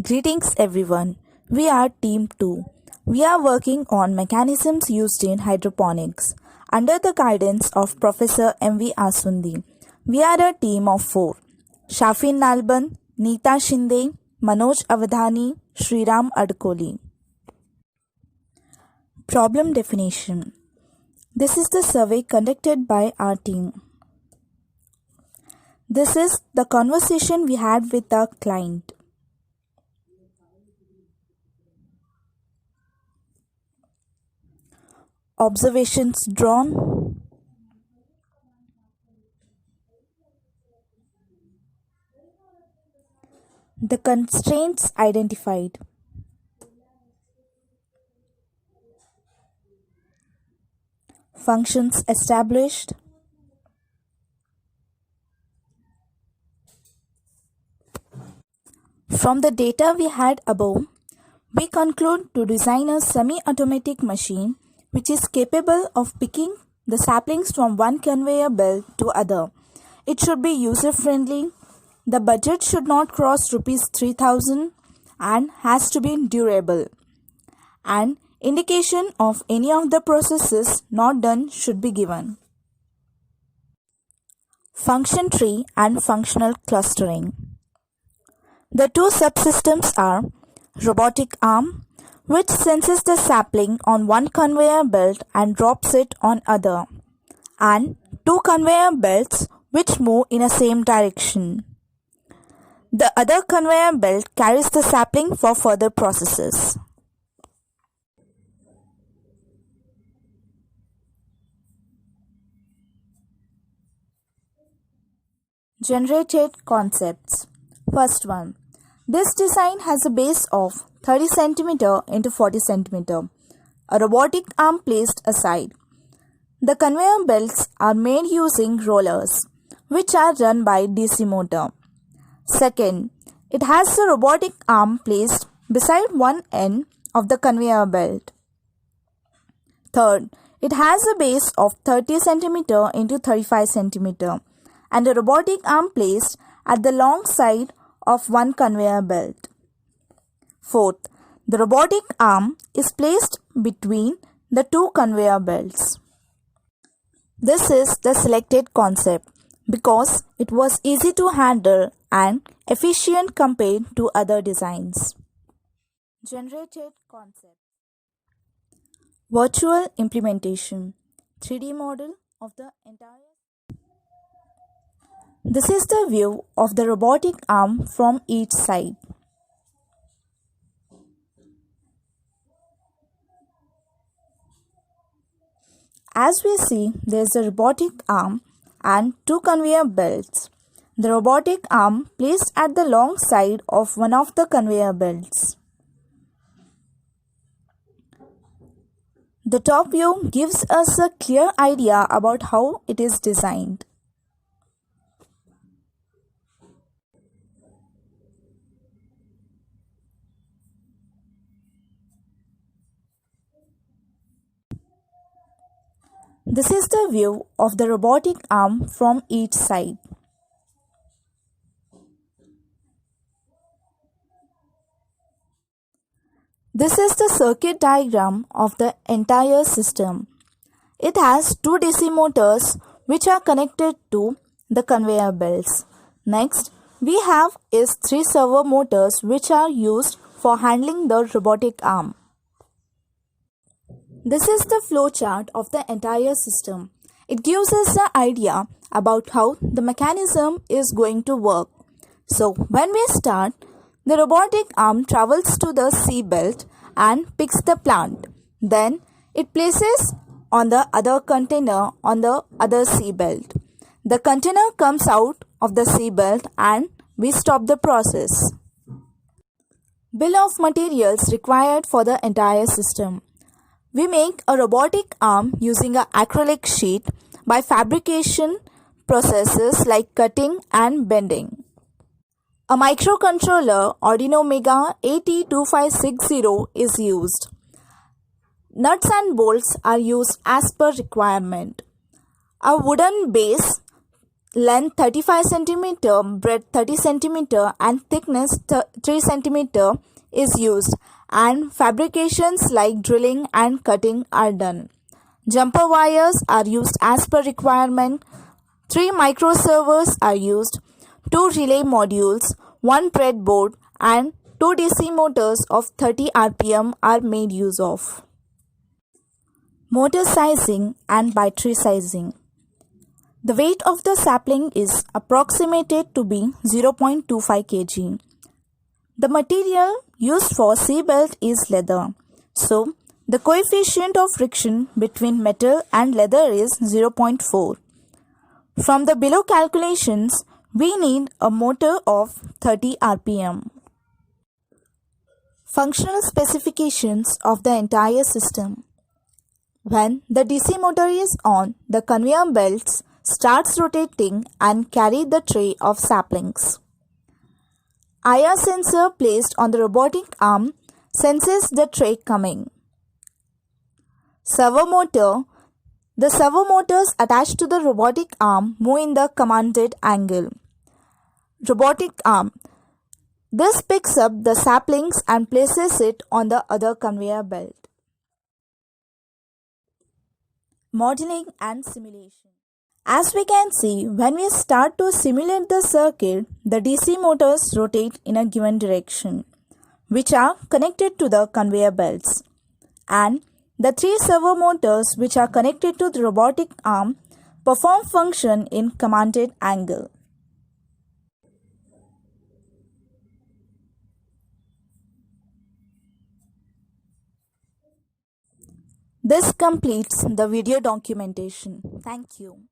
Greetings everyone. We are Team 2. We are working on mechanisms used in hydroponics under the guidance of Professor M.V. Asundi. We are a team of 4. Shafin Nalban, Neeta Shinde, Manoj Avadhani, Sriram Adkoli. Problem definition. This is the survey conducted by our team. This is the conversation we had with our client. Observations drawn. The constraints identified. Functions established. From the data we had above, we conclude to design a semi-automatic machine which is capable of picking the saplings from one conveyor belt to other. It should be user-friendly. The budget should not cross rupees 3000 and has to be durable. And indication of any of the processes not done should be given. Function tree and functional clustering. The two subsystems are robotic arm, which senses the sapling on one conveyor belt and drops it on other, and two conveyor belts which move in a same direction. The other conveyor belt carries the sapling for further processes. Generated concepts. First one. This design has a base of 30 cm into 40 cm, a robotic arm placed aside. The conveyor belts are made using rollers, which are run by DC motor. Second, it has a robotic arm placed beside one end of the conveyor belt. Third, it has a base of 30 cm into 35 cm and a robotic arm placed at the long side of one conveyor belt. Fourth, the robotic arm is placed between the two conveyor belts. This is the selected concept because it was easy to handle and efficient compared to other designs. Generated concept. Virtual implementation. 3D model of the entire. This is the view of the robotic arm from each side. As we see, there is a robotic arm and two conveyor belts. The robotic arm placed at the long side of one of the conveyor belts. The top view gives us a clear idea about how it is designed. This is the view of the robotic arm from each side. This is the circuit diagram of the entire system. It has two DC motors which are connected to the conveyor belts. Next, we have is three servo motors which are used for handling the robotic arm. This is the flowchart of the entire system. It gives us an idea about how the mechanism is going to work. So, when we start, the robotic arm travels to the C belt and picks the plant. Then, it places on the other container on the other C belt. The container comes out of the C belt and we stop the process. Bill of materials required for the entire system. We make a robotic arm using an acrylic sheet by fabrication processes like cutting and bending. A microcontroller Arduino Mega AT2560 is used. Nuts and bolts are used as per requirement. A wooden base length 35 cm, breadth 30 cm and thickness 3 cm is used, and fabrications like drilling and cutting are done. Jumper wires are used as per requirement. 3 microservers are used. 2 relay modules, 1 breadboard and 2 DC motors of 30 RPM are made use of. Motor sizing and battery sizing. The weight of the sapling is approximated to be 0.25 kg. The material used for seatbelt is leather. So, the coefficient of friction between metal and leather is 0.4. From the below calculations, we need a motor of 30 RPM. Functional specifications of the entire system. When the DC motor is on, the conveyor belts starts rotating and carry the tray of saplings. IR sensor placed on the robotic arm senses the tray coming. Servo motor. The servo motors attached to the robotic arm move in the commanded angle. Robotic arm. This picks up the saplings and places it on the other conveyor belt. Modeling and simulation. As we can see, when we start to simulate the circuit, the DC motors rotate in a given direction, which are connected to the conveyor belts, and the 3 servo motors which are connected to the robotic arm perform function in commanded angle. This completes the video documentation. Thank you.